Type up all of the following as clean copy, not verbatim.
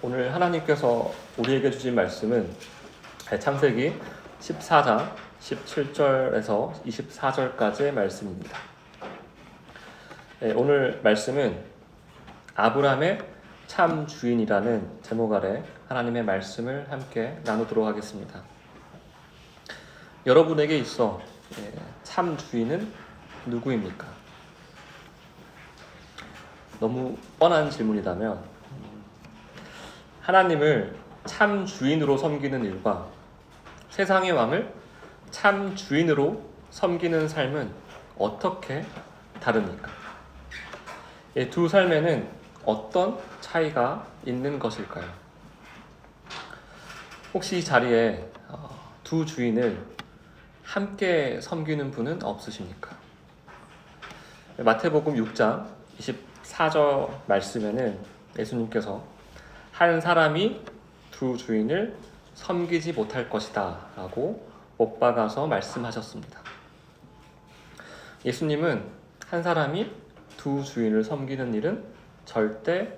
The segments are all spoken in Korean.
오늘 하나님께서 우리에게 주신 말씀은 창세기 14장 17절에서 24절까지의 말씀입니다. 오늘 말씀은 아브라함의 참 주인이라는 제목 아래 하나님의 말씀을 함께 나누도록 하겠습니다. 여러분에게 있어 참 주인은 누구입니까? 너무 뻔한 질문이라면 하나님을 참 주인으로 섬기는 일과 세상의 왕을 참 주인으로 섬기는 삶은 어떻게 다릅니까? 이 두 삶에는 어떤 차이가 있는 것일까요? 혹시 이 자리에 두 주인을 함께 섬기는 분은 없으십니까? 마태복음 6장 24절 말씀에는 예수님께서 한 사람이 두 주인을 섬기지 못할 것이다 라고 못 박아서 말씀하셨습니다. 예수님은 한 사람이 두 주인을 섬기는 일은 절대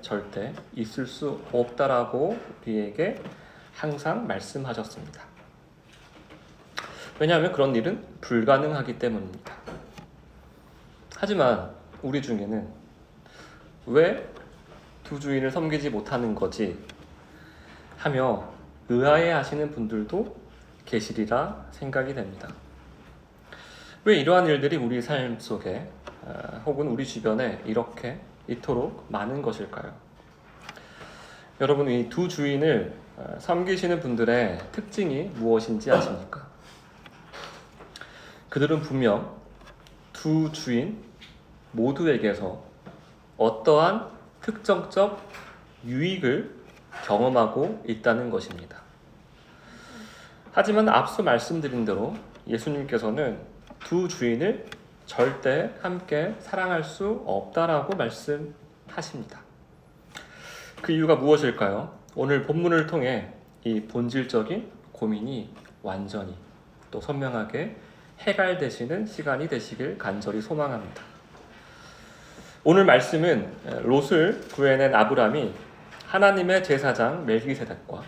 있을 수 없다라고 우리에게 항상 말씀하셨습니다. 왜냐하면 그런 일은 불가능하기 때문입니다. 하지만 우리 중에는 왜 두 주인을 섬기지 못하는 거지 하며 의아해 하시는 분들도 계시리라 생각이 됩니다. 왜 이러한 일들이 우리 삶 속에 혹은 우리 주변에 이토록 많은 것일까요? 여러분, 이 두 주인을 섬기시는 분들의 특징이 무엇인지 아십니까? 그들은 분명 두 주인 모두에게서 어떠한 특정적 유익을 경험하고 있다는 것입니다. 하지만 앞서 말씀드린 대로 예수님께서는 두 주인을 절대 함께 사랑할 수 없다라고 말씀하십니다. 그 이유가 무엇일까요? 오늘 본문을 통해 이 본질적인 고민이 완전히 또 선명하게 해결되시는 시간이 되시길 간절히 소망합니다. 오늘 말씀은 롯을 구해낸 아브람이 하나님의 제사장 멜기세덱과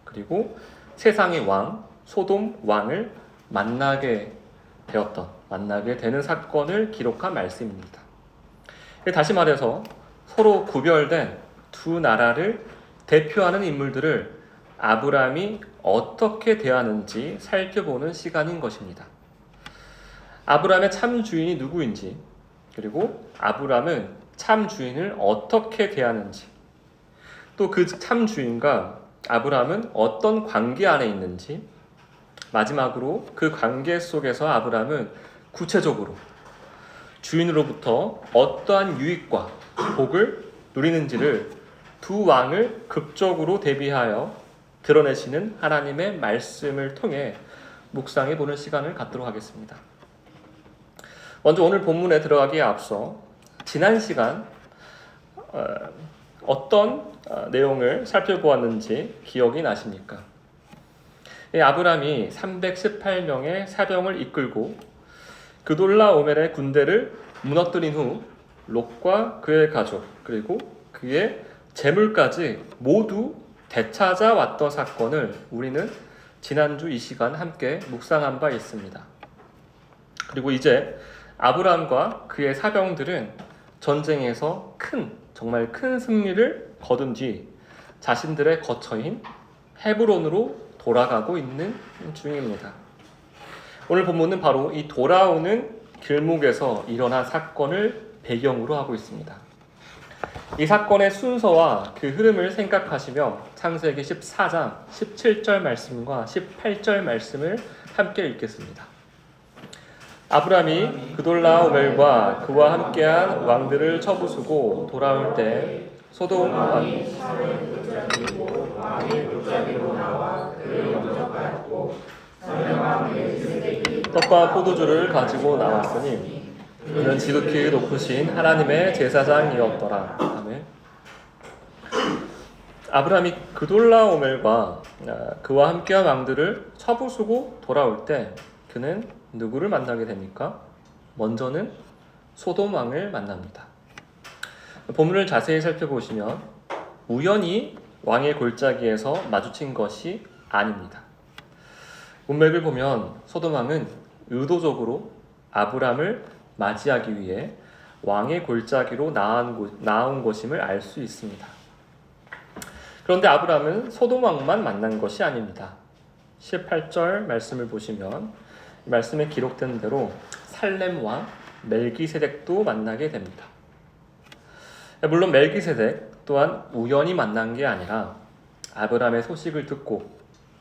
그리고 세상의 왕 소돔 왕을 만나게 되는 사건을 기록한 말씀입니다. 다시 말해서 서로 구별된 두 나라를 대표하는 인물들을 아브람이 어떻게 대하는지 살펴보는 시간인 것입니다. 아브람의 참 주인이 누구인지, 그리고 아브람은 참 주인을 어떻게 대하는지, 또 그 참 주인과 아브람은 어떤 관계 안에 있는지, 마지막으로 그 관계 속에서 아브람은 구체적으로 주인으로부터 어떠한 유익과 복을 누리는지를 두 왕을 극적으로 대비하여 드러내시는 하나님의 말씀을 통해 묵상해 보는 시간을 갖도록 하겠습니다. 먼저 오늘 본문에 들어가기에 앞서 지난 시간 어떤 내용을 살펴보았는지 기억이 나십니까? 아브람이 318명의 사병을 이끌고 그돌라오멜의 군대를 무너뜨린 후 롯과 그의 가족 그리고 그의 재물까지 모두 되찾아왔던 사건을 우리는 지난주 이 시간 함께 묵상한 바 있습니다. 그리고 이제 아브람과 그의 사병들은 전쟁에서 정말 큰 승리를 거둔 뒤 자신들의 거처인 헤브론으로 돌아가고 있는 중입니다. 오늘 본문은 바로 이 돌아오는 길목에서 일어난 사건을 배경으로 하고 있습니다. 이 사건의 순서와 그 흐름을 생각하시며 창세기 14장 17절 말씀과 18절 말씀을 함께 읽겠습니다. 아브람이 그돌라오멜과 그와 함께한 왕들을 쳐부수고 돌아올 때 소돔 왕이 떡과 포도주를 가지고 나왔으니 그는 지극히 높으신 하나님의 제사장이었더라. 아멘. 아브람이 그돌라오멜과 그와 함께한 왕들을 쳐부수고 돌아올 때 그는 누구를 만나게 됩니까? 먼저는 소돔 왕을 만납니다. 본문을 자세히 살펴보시면 우연히 왕의 골짜기에서 마주친 것이 아닙니다. 문맥을 보면 소돔 왕은 의도적으로 아브람을 맞이하기 위해 왕의 골짜기로 나온 것임을 알 수 있습니다. 그런데 아브람은 소돔 왕만 만난 것이 아닙니다. 18절 말씀을 보시면 말씀에 기록된 대로 살렘 왕 멜기세덱도 만나게 됩니다. 물론 멜기세덱 또한 우연히 만난 게 아니라 아브람의 소식을 듣고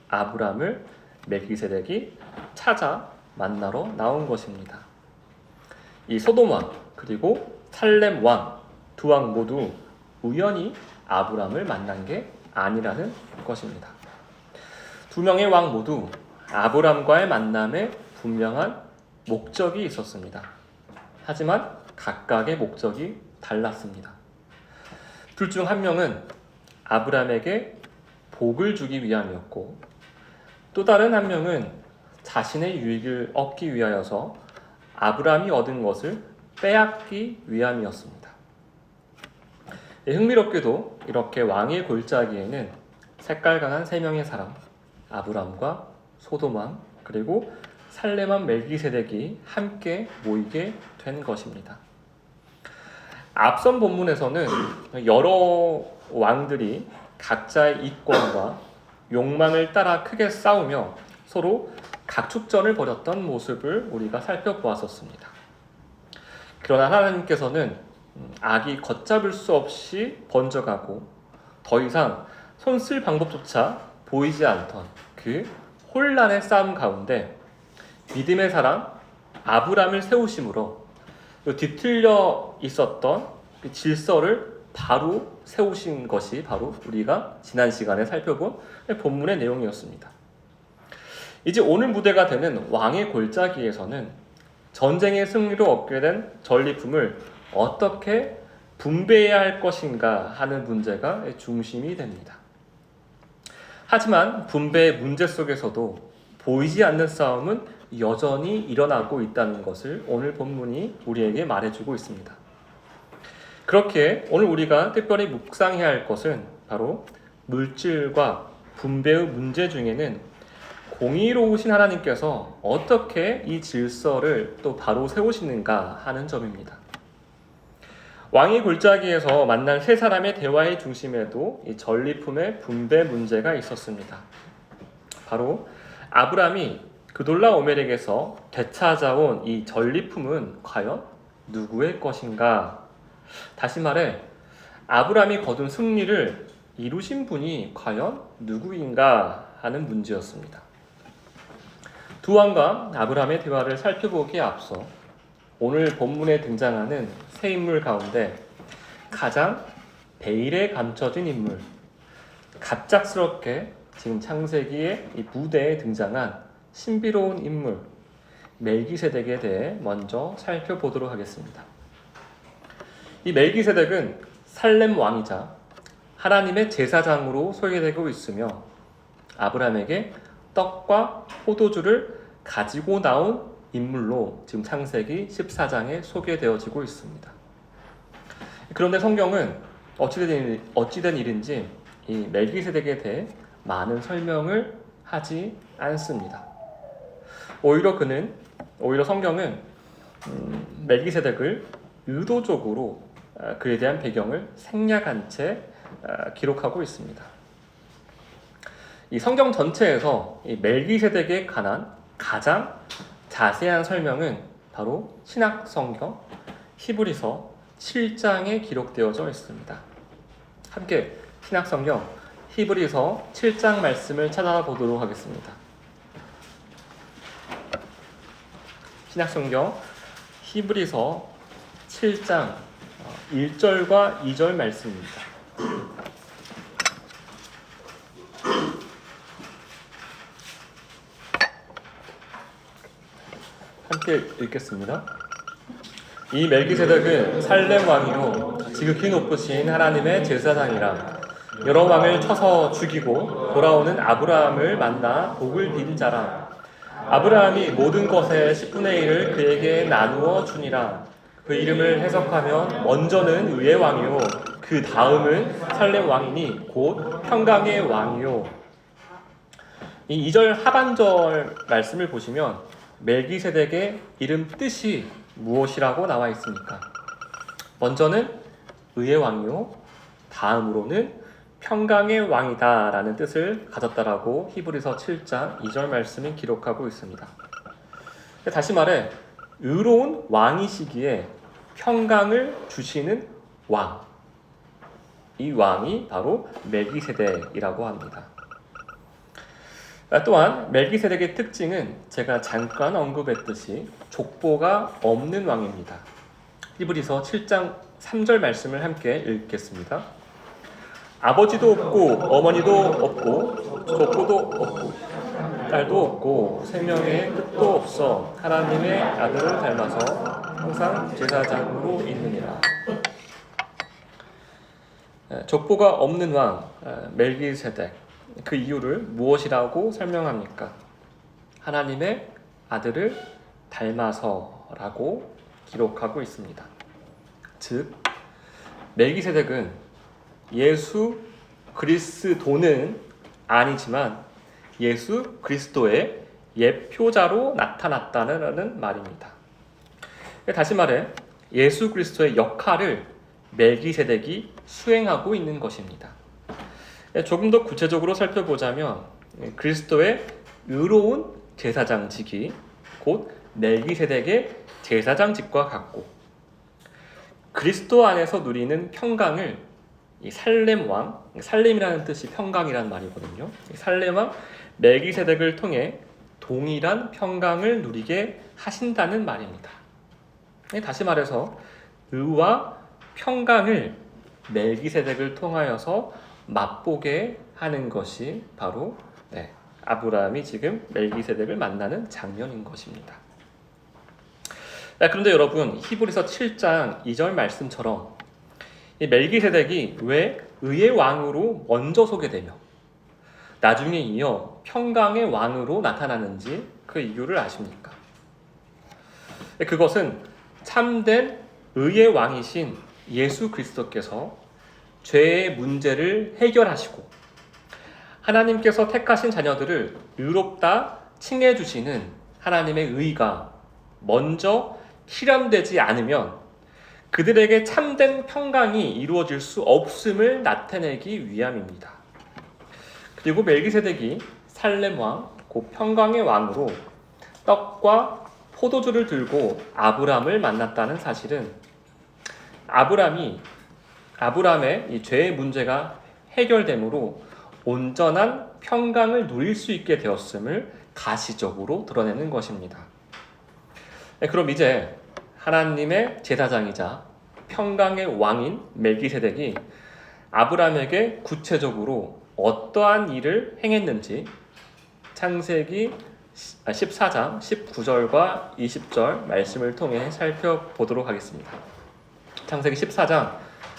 아브람을 멜기세덱이 찾아 만나러 나온 것입니다. 이 소돔 왕 그리고 살렘 왕 두 왕 모두 우연히 아브람을 만난 게 아니라는 것입니다. 두 명의 왕 모두 아브람과의 만남에 분명한 목적이 있었습니다. 하지만 각각의 목적이 달랐습니다. 둘 중 한 명은 아브람에게 복을 주기 위함이었고 또 다른 한 명은 자신의 유익을 얻기 위하여서 아브람이 얻은 것을 빼앗기 위함이었습니다. 흥미롭게도 이렇게 왕의 골짜기에는 색깔 강한 세 명의 사람 아브람과 소돔 왕 그리고 살렘 왕 멜기세덱이 함께 모이게 된 것입니다. 앞선 본문에서는 여러 왕들이 각자의 이권과 욕망을 따라 크게 싸우며 서로 각축전을 벌였던 모습을 우리가 살펴보았었습니다. 그러나 하나님께서는 악이 걷잡을 수 없이 번져가고 더 이상 손쓸 방법조차 보이지 않던 그 혼란의 싸움 가운데 믿음의 사람 아브람을 세우심으로 뒤틀려 있었던 그 질서를 바로 세우신 것이 바로 우리가 지난 시간에 살펴본 본문의 내용이었습니다. 이제 오늘 무대가 되는 왕의 골짜기에서는 전쟁의 승리로 얻게 된 전리품을 어떻게 분배해야 할 것인가 하는 문제가 중심이 됩니다. 하지만 분배의 문제 속에서도 보이지 않는 싸움은 여전히 일어나고 있다는 것을 오늘 본문이 우리에게 말해주고 있습니다. 그렇게 오늘 우리가 특별히 묵상해야 할 것은 바로 물질과 분배의 문제 중에는 공의로우신 하나님께서 어떻게 이 질서를 또 바로 세우시는가 하는 점입니다. 왕의 골짜기에서 만난 세 사람의 대화의 중심에도 이 전리품의 분배 문제가 있었습니다. 바로 아브람이 그돌라오멜에게서 되찾아온 이 전리품은 과연 누구의 것인가? 다시 말해 아브람이 거둔 승리를 이루신 분이 과연 누구인가 하는 문제였습니다. 두 왕과 아브람의 대화를 살펴보기에 앞서 오늘 본문에 등장하는 세 인물 가운데 가장 베일에 감춰진 인물, 갑작스럽게 지금 창세기의 이 무대에 등장한 신비로운 인물 멜기세덱에 대해 먼저 살펴보도록 하겠습니다. 이 멜기세덱은 살렘 왕이자 하나님의 제사장으로 소개되고 있으며 아브람에게 떡과 포도주를 가지고 나온 인물로 지금 창세기 14장에 소개되어지고 있습니다. 그런데 성경은 어찌된 일인지 이 멜기세덱에 대해 많은 설명을 하지 않습니다. 오히려 성경은 멜기세덱을 의도적으로 그에 대한 배경을 생략한 채 기록하고 있습니다. 이 성경 전체에서 이 멜기세덱에 관한 가장 자세한 설명은 바로 신약 성경 히브리서 7장에 기록되어져 있습니다. 함께 신약 성경 히브리서 7장 말씀을 찾아보도록 하겠습니다. 신약 성경 히브리서 7장 1절과 2절 말씀입니다. 함께 읽겠습니다. 이 멜기세덱은 살렘 왕이요 지극히 높으신 하나님의 제사장이라 여러 왕을 쳐서 죽이고 돌아오는 아브라함을 만나 복을 빈 자라. 아브라함이 모든 것의 10분의 1을 그에게 나누어 주니라. 그 이름을 해석하면 먼저는 의의 왕이요 그 다음은 살렘 왕이니 곧 평강의 왕이요. 이 2절 하반절 말씀을 보시면 멜기세덱의 이름 뜻이 무엇이라고 나와 있습니까? 먼저는 의의 왕이요, 다음으로는 평강의 왕이다 라는 뜻을 가졌다라고 히브리서 7장 2절 말씀이 기록하고 있습니다. 다시 말해 의로운 왕이시기에 평강을 주시는 왕, 이 왕이 바로 멜기세덱이라고 합니다. 또한 멜기세덱의 특징은 제가 잠깐 언급했듯이 족보가 없는 왕입니다. 히브리서 7장 3절 말씀을 함께 읽겠습니다. 아버지도 없고 어머니도 없고 족보도 없고 딸도 없고 생명의 끝도 없어 하나님의 아들을 닮아서 항상 제사장으로 있느니라. 족보가 없는 왕 멜기세덱, 그 이유를 무엇이라고 설명합니까? 하나님의 아들을 닮아서라고 기록하고 있습니다. 즉 멜기세덱은 예수 그리스도는 아니지만 예수 그리스도의 예표자로 나타났다는 말입니다. 다시 말해 예수 그리스도의 역할을 멜기세덱이 수행하고 있는 것입니다. 조금 더 구체적으로 살펴보자면 그리스도의 의로운 제사장직이 곧 멜기세덱의 제사장직과 같고, 그리스도 안에서 누리는 평강을 이 살렘 왕, 살렘이라는 뜻이 평강이라는 말이거든요. 살렘 왕 멜기세덱을 통해 동일한 평강을 누리게 하신다는 말입니다. 다시 말해서 의와 평강을 멜기세덱을 통하여서 맛보게 하는 것이 바로 아브라함이 지금 멜기세덱을 만나는 장면인 것입니다. 그런데 여러분, 히브리서 7장 2절 말씀처럼 이 멜기세덱이 왜 의의 왕으로 먼저 소개되며 나중에 이어 평강의 왕으로 나타나는지 그 이유를 아십니까? 그것은 참된 의의 왕이신 예수 그리스도께서 죄의 문제를 해결하시고 하나님께서 택하신 자녀들을 의롭다 칭해 주시는 하나님의 의가 먼저 실현되지 않으면 그들에게 참된 평강이 이루어질 수 없음을 나타내기 위함입니다. 그리고 멜기세덱이 살렘 왕, 곧 평강의 왕으로 떡과 포도주를 들고 아브람을 만났다는 사실은 아브람의 이 죄의 문제가 해결됨으로 온전한 평강을 누릴 수 있게 되었음을 가시적으로 드러내는 것입니다. 그럼 이제 하나님의 제사장이자 평강의 왕인 멜기세덱이 아브람에게 구체적으로 어떠한 일을 행했는지 창세기 14장 19절과 20절 말씀을 통해 살펴보도록 하겠습니다. 창세기 14장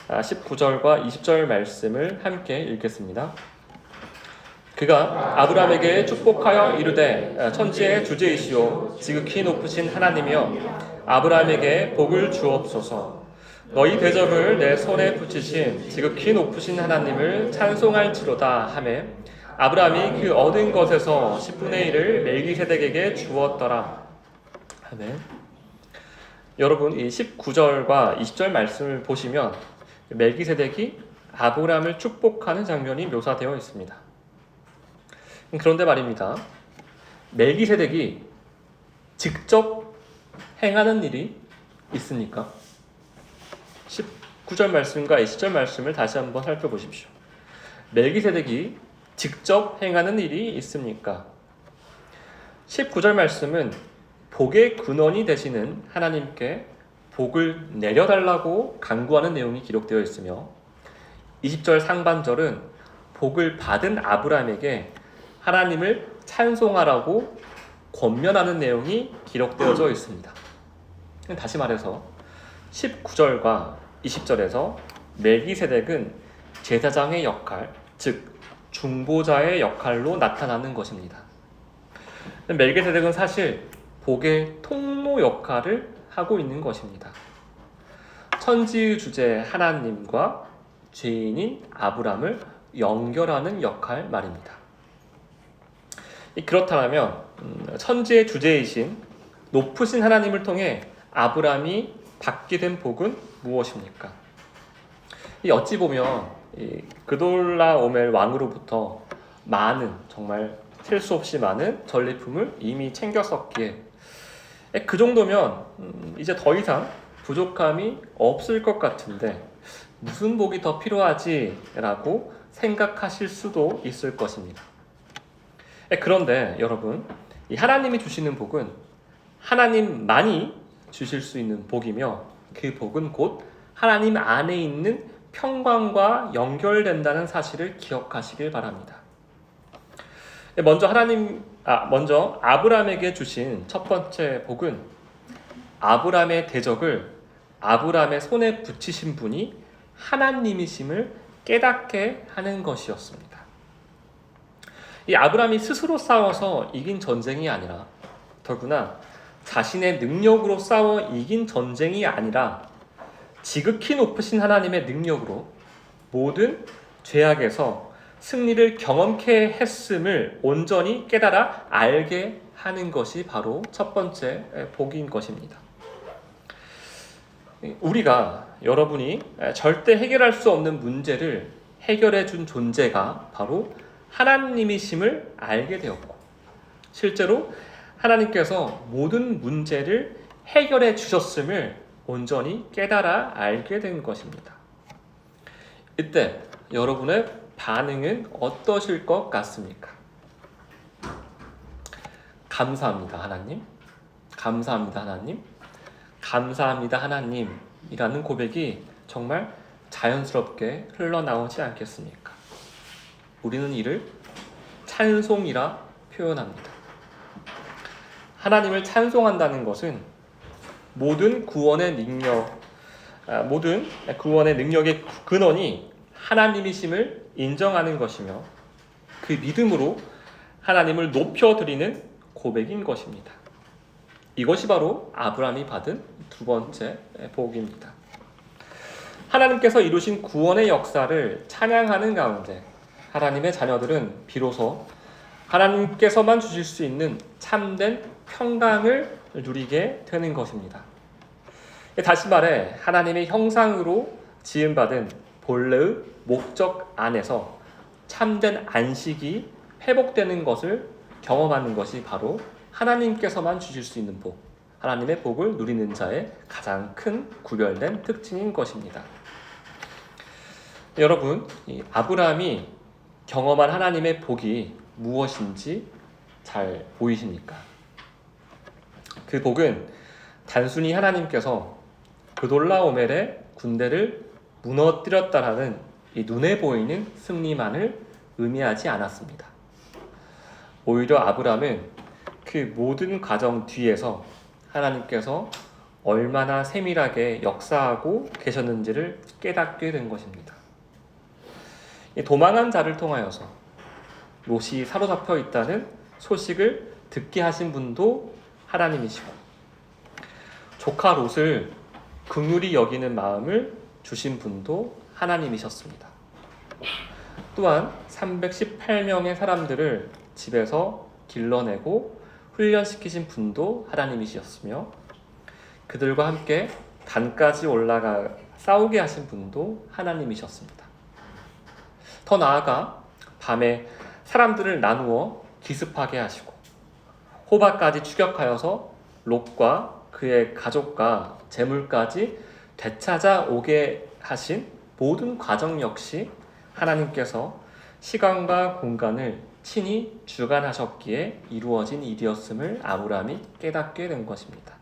19절과 20절 말씀을 함께 읽겠습니다. 그가 아브람에게 축복하여 이르되 천지의 주제이시오 지극히 높으신 하나님이여 아브람에게 복을 주옵소서. 너희 대적을 내 손에 붙이신 지극히 높으신 하나님을 찬송할지로다 하매 아브람이 그 얻은 것에서 10분의 1을 멜기세덱에게 주었더라. 아멘. 여러분, 이 19절과 20절 말씀을 보시면 멜기세덱이 아브람을 축복하는 장면이 묘사되어 있습니다. 그런데 말입니다, 멜기세덱이 직접 행하는 일이 있습니까? 19절 말씀과 20절 말씀을 다시 한번 살펴보십시오. 멜기세덱이 직접 행하는 일이 있습니까? 19절 말씀은 복의 근원이 되시는 하나님께 복을 내려달라고 간구하는 내용이 기록되어 있으며 20절 상반절은 복을 받은 아브람에게 하나님을 찬송하라고 권면하는 내용이 기록되어져 있습니다. 다시 말해서 19절과 20절에서 멜기세덱은 제사장의 역할, 즉 중보자의 역할로 나타나는 것입니다. 멜기세덱은 사실 복의 통로 역할을 하고 있는 것입니다. 천지의 주제 하나님과 죄인인 아브람을 연결하는 역할 말입니다. 그렇다면 천지의 주제이신 높으신 하나님을 통해 아브람이 받게 된 복은 무엇입니까? 어찌 보면 그돌라오멜 왕으로부터 많은, 정말 셀 수 없이 많은 전리품을 이미 챙겼었기에 그 정도면 이제 더 이상 부족함이 없을 것 같은데 무슨 복이 더 필요하지? 라고 생각하실 수도 있을 것입니다. 그런데 여러분, 이 하나님이 주시는 복은 하나님만이 주실 수 있는 복이며 그 복은 곧 하나님 안에 있는 평강과 연결된다는 사실을 기억하시길 바랍니다. 먼저 아브람에게 주신 첫 번째 복은 아브람의 대적을 아브람의 손에 붙이신 분이 하나님이심을 깨닫게 하는 것이었습니다. 이 아브람이 스스로 싸워서 이긴 전쟁이 아니라 더구나 자신의 능력으로 싸워 이긴 전쟁이 아니라 지극히 높으신 하나님의 능력으로 모든 죄악에서 승리를 경험케 했음을 온전히 깨달아 알게 하는 것이 바로 첫 번째 복인 것입니다. 우리가, 여러분이 절대 해결할 수 없는 문제를 해결해 준 존재가 바로 하나님이심을 알게 되었고, 실제로 하나님께서 모든 문제를 해결해 주셨음을 온전히 깨달아 알게 된 것입니다. 이때 여러분의 반응은 어떠실 것 같습니까? 감사합니다, 하나님. 감사합니다, 하나님. 감사합니다, 하나님이라는 고백이 정말 자연스럽게 흘러나오지 않겠습니까? 우리는 이를 찬송이라 표현합니다. 하나님을 찬송한다는 것은 모든 구원의 능력의 근원이 하나님이심을 인정하는 것이며 그 믿음으로 하나님을 높여드리는 고백인 것입니다. 이것이 바로 아브람이 받은 두 번째 복입니다. 하나님께서 이루신 구원의 역사를 찬양하는 가운데 하나님의 자녀들은 비로소 하나님께서만 주실 수 있는 참된 평강을 누리게 되는 것입니다. 다시 말해 하나님의 형상으로 지음받은 본래의 목적 안에서 참된 안식이 회복되는 것을 경험하는 것이 바로 하나님께서만 주실 수 있는 복, 하나님의 복을 누리는 자의 가장 큰 구별된 특징인 것입니다. 여러분, 이 아브라함이 경험한 하나님의 복이 무엇인지 잘 보이십니까? 그 복은 단순히 하나님께서 그돌라오멜의 군대를 무너뜨렸다라는 이 눈에 보이는 승리만을 의미하지 않았습니다. 오히려 아브람은 그 모든 과정 뒤에서 하나님께서 얼마나 세밀하게 역사하고 계셨는지를 깨닫게 된 것입니다. 도망한 자를 통하여서 롯이 사로잡혀 있다는 소식을 듣게 하신 분도 하나님이시고, 조카 롯을 긍휼히 여기는 마음을 주신 분도 하나님이셨습니다. 또한 318명의 사람들을 집에서 길러내고 훈련시키신 분도 하나님이셨으며, 그들과 함께 단까지 올라가 싸우게 하신 분도 하나님이셨습니다. 더 나아가 밤에 사람들을 나누어 기습하게 하시고 호바까지 추격하여서 롯과 그의 가족과 재물까지 되찾아 오게 하신 모든 과정 역시 하나님께서 시간과 공간을 친히 주관하셨기에 이루어진 일이었음을 아브람이 깨닫게 된 것입니다.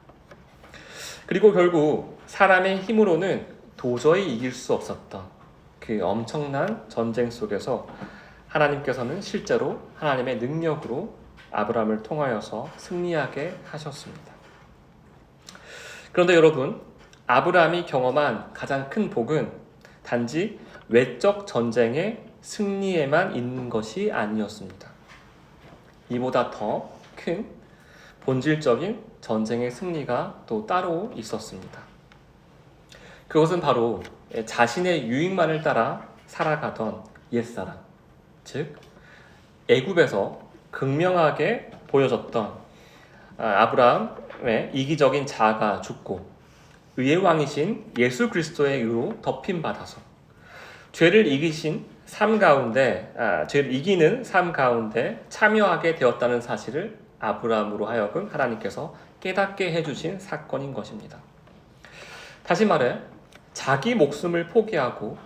그리고 결국 사람의 힘으로는 도저히 이길 수 없었던 그 엄청난 전쟁 속에서 하나님께서는 실제로 하나님의 능력으로 아브람을 통하여서 승리하게 하셨습니다. 그런데 여러분, 아브람이 경험한 가장 큰 복은 단지 외적 전쟁의 승리에만 있는 것이 아니었습니다. 이보다 더 큰 본질적인 전쟁의 승리가 또 따로 있었습니다. 그것은 바로 자신의 유익만을 따라 살아가던 옛사람, 즉 애굽에서 극명하게 보여졌던 아브라함의 이기적인 자아가 죽고 의의 왕이신 예수 그리스도의 의로 덮임받아서 죄를 이기는 삶 가운데 참여하게 되었다는 사실을 아브라함으로 하여금 하나님께서 깨닫게 해주신 사건인 것입니다. 다시 말해 자기 목숨을 포기하고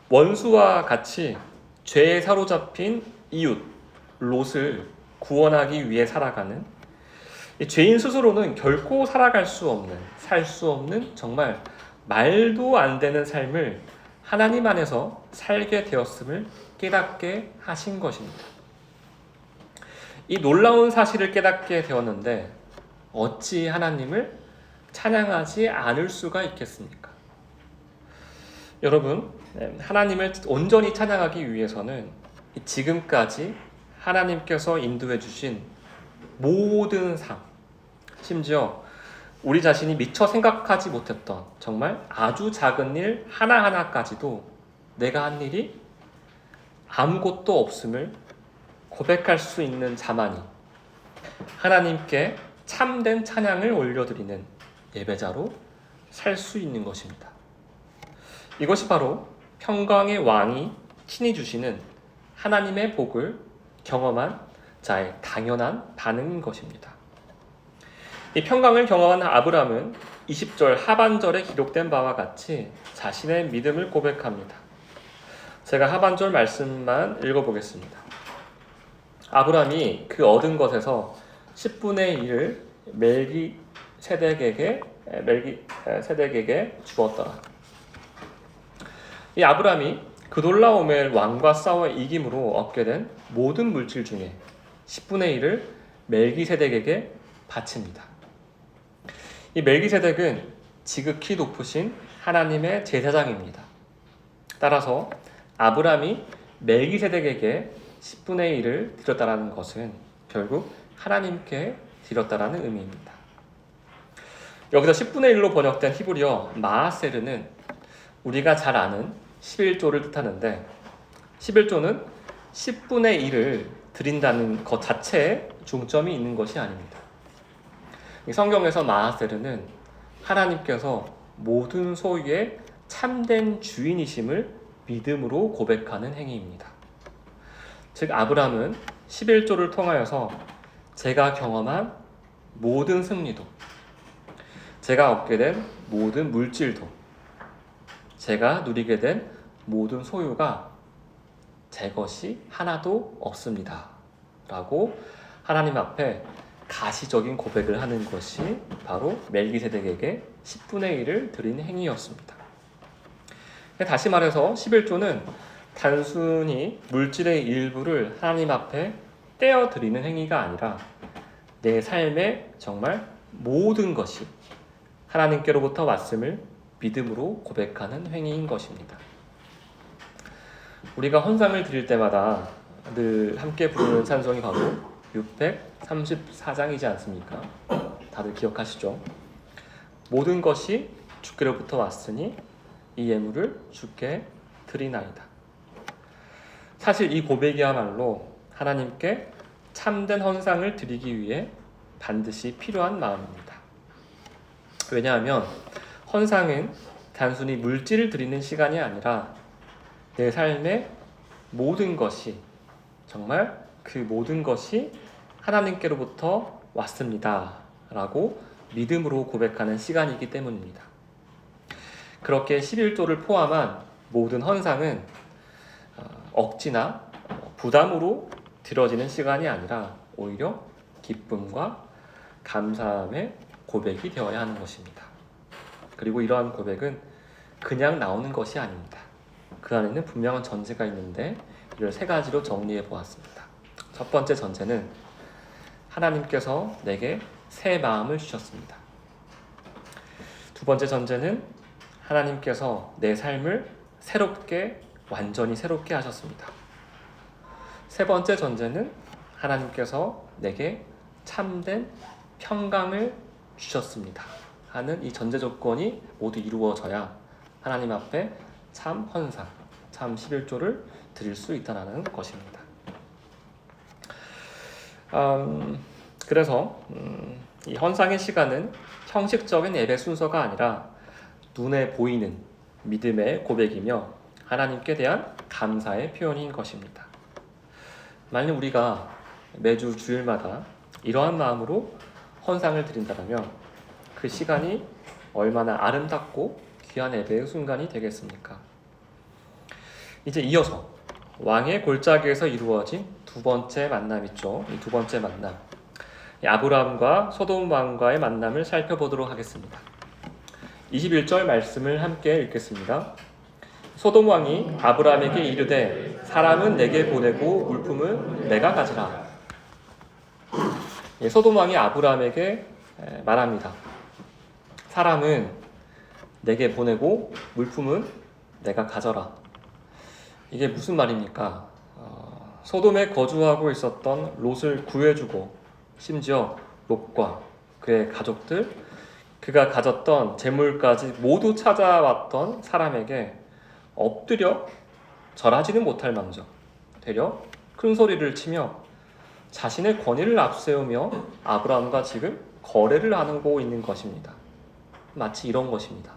원수와 같이 죄에 사로잡힌 이웃 롯을 구원하기 위해 살아가는 죄인 스스로는 결코 살 수 없는 정말 말도 안 되는 삶을 하나님 안에서 살게 되었음을 깨닫게 하신 것입니다. 이 놀라운 사실을 깨닫게 되었는데 어찌 하나님을 찬양하지 않을 수가 있겠습니까? 여러분, 하나님을 온전히 찬양하기 위해서는 지금까지 하나님께서 인도해 주신 모든 삶, 심지어 우리 자신이 미처 생각하지 못했던 정말 아주 작은 일 하나하나까지도 내가 한 일이 아무것도 없음을 고백할 수 있는 자만이 하나님께 참된 찬양을 올려드리는 예배자로 살 수 있는 것입니다. 이것이 바로 평강의 왕이 친히 주시는 하나님의 복을 경험한 자의 당연한 반응인 것입니다. 이 평강을 경험한 아브라함은 20절 하반절에 기록된 바와 같이 자신의 믿음을 고백합니다. 제가 하반절 말씀만 읽어보겠습니다. 아브라함이 그 얻은 것에서 10분의 1을 멜기세덱에게 주었더라. 이 아브라함이 그돌라오멜 왕과 싸워 이김으로 얻게 된 모든 물질 중에 10분의 1을 멜기세덱에게 바칩니다. 이 멜기세덱은 지극히 높으신 하나님의 제사장입니다. 따라서 아브라함이 멜기세덱에게 10분의 1을 드렸다는 것은 결국 하나님께 드렸다는 의미입니다. 여기서 10분의 1로 번역된 히브리어 마하세르는 우리가 잘 아는 11조를 뜻하는데 11조는 10분의 1을 드린다는 것 자체에 중점이 있는 것이 아닙니다. 성경에서 마하세르는 하나님께서 모든 소유의 참된 주인이심을 믿음으로 고백하는 행위입니다. 즉 아브라함은 11조를 통하여서 제가 경험한 모든 승리도, 제가 얻게 된 모든 물질도, 제가 누리게 된 모든 소유가 제 것이 하나도 없습니다. 라고 하나님 앞에 가시적인 고백을 하는 것이 바로 멜기세덱에게 10분의 1을 드린 행위였습니다. 다시 말해서 11조는 단순히 물질의 일부를 하나님 앞에 떼어드리는 행위가 아니라 내 삶의 정말 모든 것이 하나님께로부터 왔음을 믿음으로 고백하는 행위인 것입니다. 우리가 헌상을 드릴 때마다 늘 함께 부르는 찬송이 바로 634장이지 않습니까? 다들 기억하시죠? 모든 것이 주께로부터 왔으니 이 예물을 주께 드리나이다. 사실 이 고백이야말로 하나님께 참된 헌상을 드리기 위해 반드시 필요한 마음입니다. 왜냐하면 헌상은 단순히 물질을 드리는 시간이 아니라 내 삶의 모든 것이, 정말 그 모든 것이 하나님께로부터 왔습니다 라고 믿음으로 고백하는 시간이기 때문입니다. 그렇게 11조를 포함한 모든 헌상은 억지나 부담으로 드려지는 시간이 아니라 오히려 기쁨과 감사함의 고백이 되어야 하는 것입니다. 그리고 이러한 고백은 그냥 나오는 것이 아닙니다. 그 안에는 분명한 전제가 있는데 이를 세 가지로 정리해 보았습니다. 첫 번째 전제는 하나님께서 내게 새 마음을 주셨습니다. 두 번째 전제는 하나님께서 내 삶을 완전히 새롭게 하셨습니다. 세 번째 전제는 하나님께서 내게 참된 평강을 주셨습니다. 하는 이 전제 조건이 모두 이루어져야 하나님 앞에 참 헌상, 참 11조를 드릴 수 있다는 것입니다. 그래서 이 헌상의 시간은 형식적인 예배 순서가 아니라 눈에 보이는 믿음의 고백이며 하나님께 대한 감사의 표현인 것입니다. 만약 우리가 매주 주일마다 이러한 마음으로 헌상을 드린다면 그 시간이 얼마나 아름답고 귀한 예배의 순간이 되겠습니까? 이제 이어서 왕의 골짜기에서 이루어진 두 번째 만남 있죠. 이 두 번째 만남, 아브라함과 소돔 왕과의 만남을 살펴보도록 하겠습니다. 21절 말씀을 함께 읽겠습니다. 소돔 왕이 아브라함에게 이르되 사람은 내게 보내고 물품은 내가 가지라. 소돔 왕이 아브라함에게 말합니다. 사람은 내게 보내고 물품은 내가 가져라. 이게 무슨 말입니까? 소돔에 거주하고 있었던 롯을 구해주고 심지어 롯과 그의 가족들, 그가 가졌던 재물까지 모두 찾아왔던 사람에게 엎드려 절하지는 못할 망정 되려 큰 소리를 치며 자신의 권위를 앞세우며 아브라함과 지금 거래를 하고 있는 것입니다. 마치 이런 것입니다.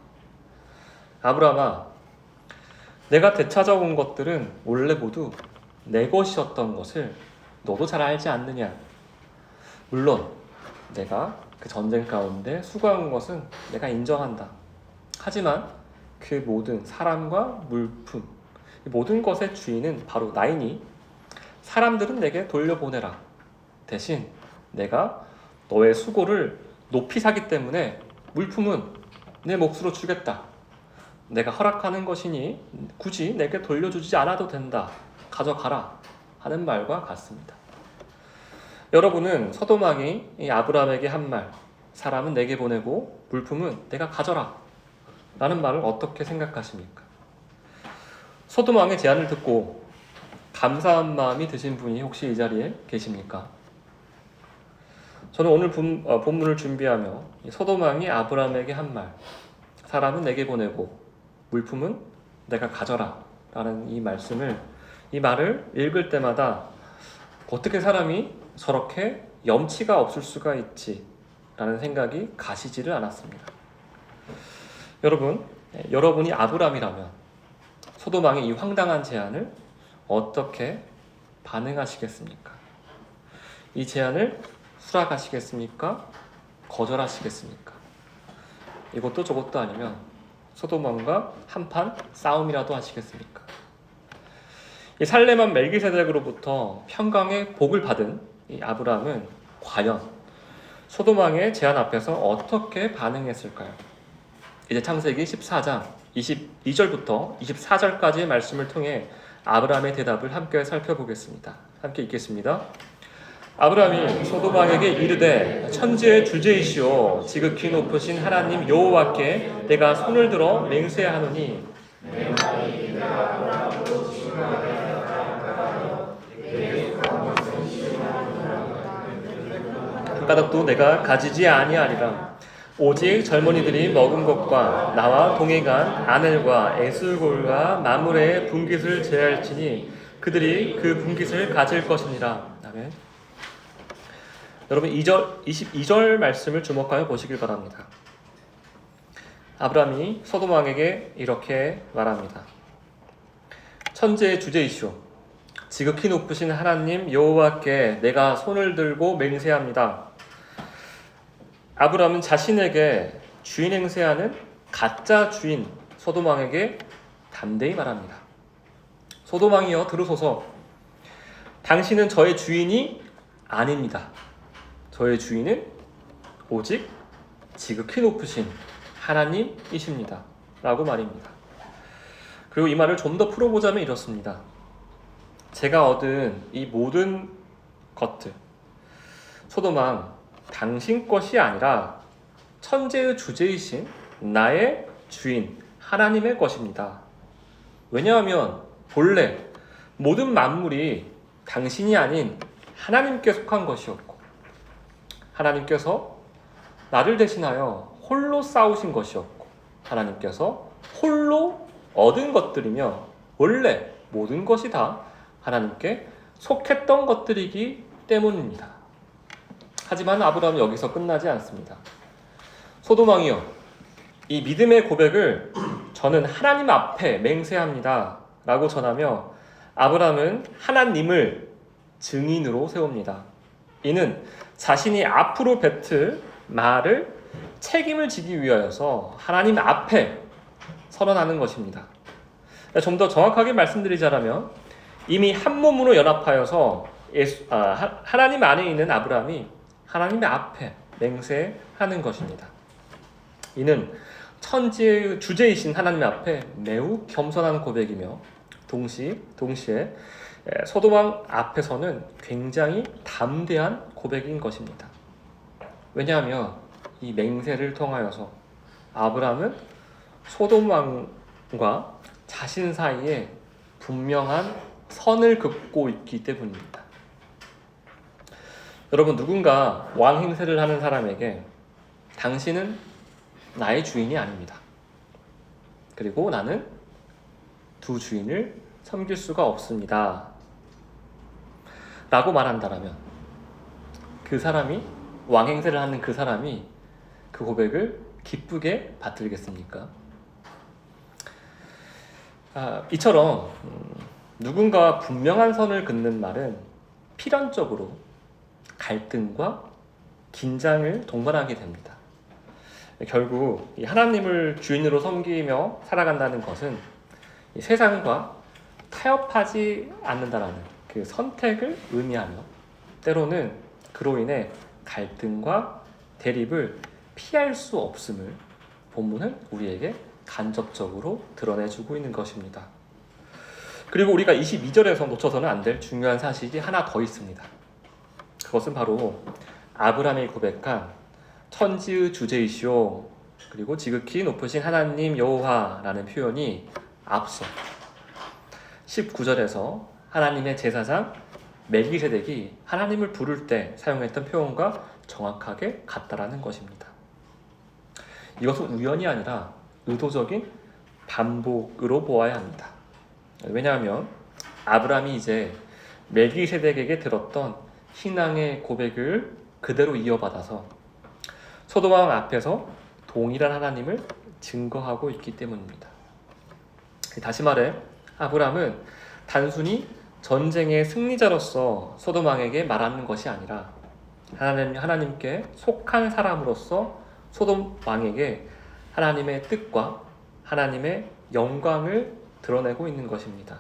아브라함아, 내가 되찾아온 것들은 원래 모두 내 것이었던 것을 너도 잘 알지 않느냐? 물론 내가 그 전쟁 가운데 수고한 것은 내가 인정한다. 하지만 그 모든 사람과 물품, 모든 것의 주인은 바로 나이니 사람들은 내게 돌려보내라. 대신 내가 너의 수고를 높이 사기 때문에 물품은 내 몫으로 주겠다. 내가 허락하는 것이니 굳이 내게 돌려주지 않아도 된다. 가져가라 하는 말과 같습니다. 여러분은 소돔 왕이 이 아브라함에게 한 말, 사람은 내게 보내고 물품은 내가 가져라 라는 말을 어떻게 생각하십니까? 소돔 왕의 제안을 듣고 감사한 마음이 드신 분이 혹시 이 자리에 계십니까? 저는 오늘 본문을 준비하며 소돔 왕이 아브라함에게 한 말, 사람은 내게 보내고 물품은 내가 가져라 라는 이 말을 읽을 때마다 어떻게 사람이 저렇게 염치가 없을 수가 있지 라는 생각이 가시지를 않았습니다. 여러분이 아브라함이라면 소돔 왕의 이 황당한 제안을 어떻게 반응하시겠습니까? 이 제안을 수락하시겠습니까? 거절하시겠습니까? 이것도 저것도 아니면 소돔 왕과 한판 싸움이라도 하시겠습니까? 이 살레만 멜기세덱으로부터 평강의 복을 받은 이 아브라함은 과연 소돔 왕의 제안 앞에서 어떻게 반응했을까요? 이제 창세기 14장 22절부터 24절까지의 말씀을 통해 아브라함의 대답을 함께 살펴보겠습니다. 함께 읽겠습니다. 아브라함이 소돔 왕에게 이르되 천지의 주제이시오 지극히 높으신 하나님 여호와께 내가 손을 들어 맹세하노니 한 가닥도 내가 가지지 아니하리라. 오직 젊은이들이 먹은 것과 나와 동행한 아넬과 에슬골과 마므레의 분깃을 제할지니 그들이 그 분깃을 가질 것이니라. 아멘. 여러분 22절 말씀을 주목하여 보시길 바랍니다. 아브라함이 소돔 왕에게 이렇게 말합니다. 천지의 주제이시오 지극히 높으신 하나님 여호와께 내가 손을 들고 맹세합니다. 아브라함은 자신에게 주인 행세하는 가짜 주인 소돔 왕에게 담대히 말합니다. 소돔 왕이여 들으소서. 당신은 저의 주인이 아닙니다. 저의 주인은 오직 지극히 높으신 하나님이십니다. 라고 말입니다. 그리고 이 말을 좀 더 풀어보자면 이렇습니다. 제가 얻은 이 모든 것들, 소돔 왕 당신 것이 아니라 천재의 주제이신 나의 주인 하나님의 것입니다. 왜냐하면 본래 모든 만물이 당신이 아닌 하나님께 속한 것이었고 하나님께서 나를 대신하여 홀로 쌓으신 것이었고 하나님께서 홀로 얻은 것들이며 원래 모든 것이 다 하나님께 속했던 것들이기 때문입니다. 하지만 아브라함은 여기서 끝나지 않습니다. 소돔 왕이여, 이 믿음의 고백을 저는 하나님 앞에 맹세합니다 라고 전하며 아브라함은 하나님을 증인으로 세웁니다. 이는 자신이 앞으로 뱉을 말을 책임을 지기 위하여서 하나님 앞에 선언하는 것입니다. 좀 더 정확하게 말씀드리자면 이미 한 몸으로 연합하여서 하나님 안에 있는 아브라함이 하나님의 앞에 맹세하는 것입니다. 이는 천지의 주제이신 하나님 앞에 매우 겸손한 고백이며 동시에 소돔 왕 앞에서는 굉장히 담대한 고백인 것입니다. 왜냐하면 이 맹세를 통하여서 아브라함은 소돔 왕과 자신 사이에 분명한 선을 긋고 있기 때문입니다. 여러분, 누군가 왕 행세를 하는 사람에게 당신은 나의 주인이 아닙니다. 그리고 나는 두 주인을 섬길 수가 없습니다. 라고 말한다면 그 사람이, 왕 행세를 하는 그 사람이 그 고백을 기쁘게 받들겠습니까? 이처럼 누군가와 분명한 선을 긋는 말은 필연적으로 갈등과 긴장을 동반하게 됩니다. 결국 하나님을 주인으로 섬기며 살아간다는 것은 세상과 타협하지 않는다라는 그 선택을 의미하며 때로는 그로 인해 갈등과 대립을 피할 수 없음을 본문은 우리에게 간접적으로 드러내주고 있는 것입니다. 그리고 우리가 22절에서 놓쳐서는 안 될 중요한 사실이 하나 더 있습니다. 그것은 바로 아브라함이 고백한 천지의 주제이시오 그리고 지극히 높으신 하나님 여호와라는 표현이 앞서 19절에서 하나님의 제사장 멜기세덱이 하나님을 부를 때 사용했던 표현과 정확하게 같다라는 것입니다. 이것은 우연이 아니라 의도적인 반복으로 보아야 합니다. 왜냐하면 아브라함이 이제 멜기세덱에게 들었던 신앙의 고백을 그대로 이어받아서 소돔 왕 앞에서 동일한 하나님을 증거하고 있기 때문입니다. 다시 말해 아브라함은 단순히 전쟁의 승리자로서 소돔 왕에게 말하는 것이 아니라 하나님께 속한 사람으로서 소돔 왕에게 하나님의 뜻과 하나님의 영광을 드러내고 있는 것입니다.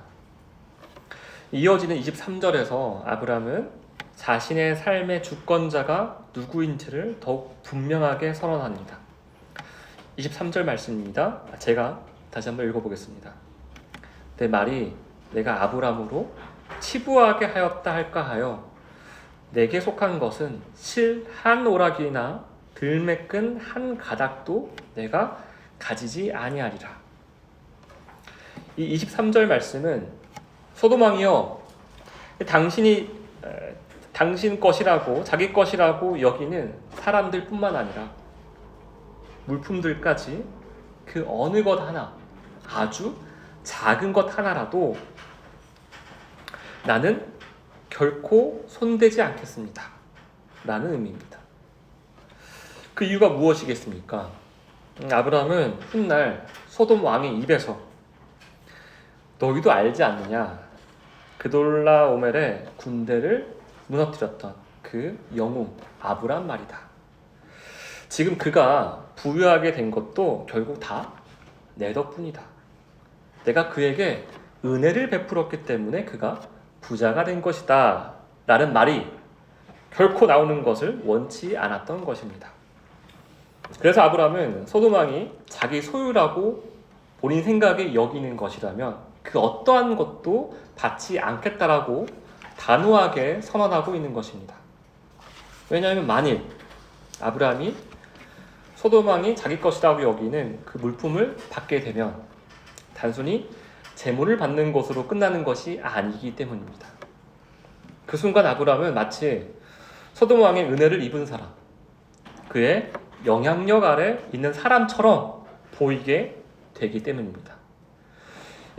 이어지는 23절에서 아브라함은 자신의 삶의 주권자가 누구인지를 더욱 분명하게 선언합니다. 23절 말씀입니다. 제가 다시 한번 읽어보겠습니다. 내 말이 내가 아브라함으로 치부하게 하였다 할까 하여 내게 속한 것은 실 한 오락이나 들매끈 한 가닥도 내가 가지지 아니하리라. 이 23절 말씀은 소돔 왕이여, 당신 것이라고 자기 것이라고 여기는 사람들 뿐만 아니라 물품들까지 그 어느 것 하나, 아주 작은 것 하나라도 나는 결코 손대지 않겠습니다 라는 의미입니다. 그 이유가 무엇이겠습니까? 아브라함은 훗날 소돔 왕의 입에서 너희도 알지 않느냐, 그돌라오멜의 군대를 무너뜨렸던 그 영웅 아브라함 말이다. 지금 그가 부유하게 된 것도 결국 다 내 덕분이다. 내가 그에게 은혜를 베풀었기 때문에 그가 부자가 된 것이다 라는 말이 결코 나오는 것을 원치 않았던 것입니다. 그래서 아브라함은 소돔 왕이 자기 소유라고 본인 생각에 여기는 것이라면 그 어떠한 것도 받지 않겠다라고 단호하게 선언하고 있는 것입니다. 왜냐하면 만일 아브라함이 소돔 왕이 자기 것이라고 여기는 그 물품을 받게 되면 단순히 재물을 받는 것으로 끝나는 것이 아니기 때문입니다. 그 순간 아브라함은 마치 소돔 왕의 은혜를 입은 사람, 그의 영향력 아래 있는 사람처럼 보이게 되기 때문입니다.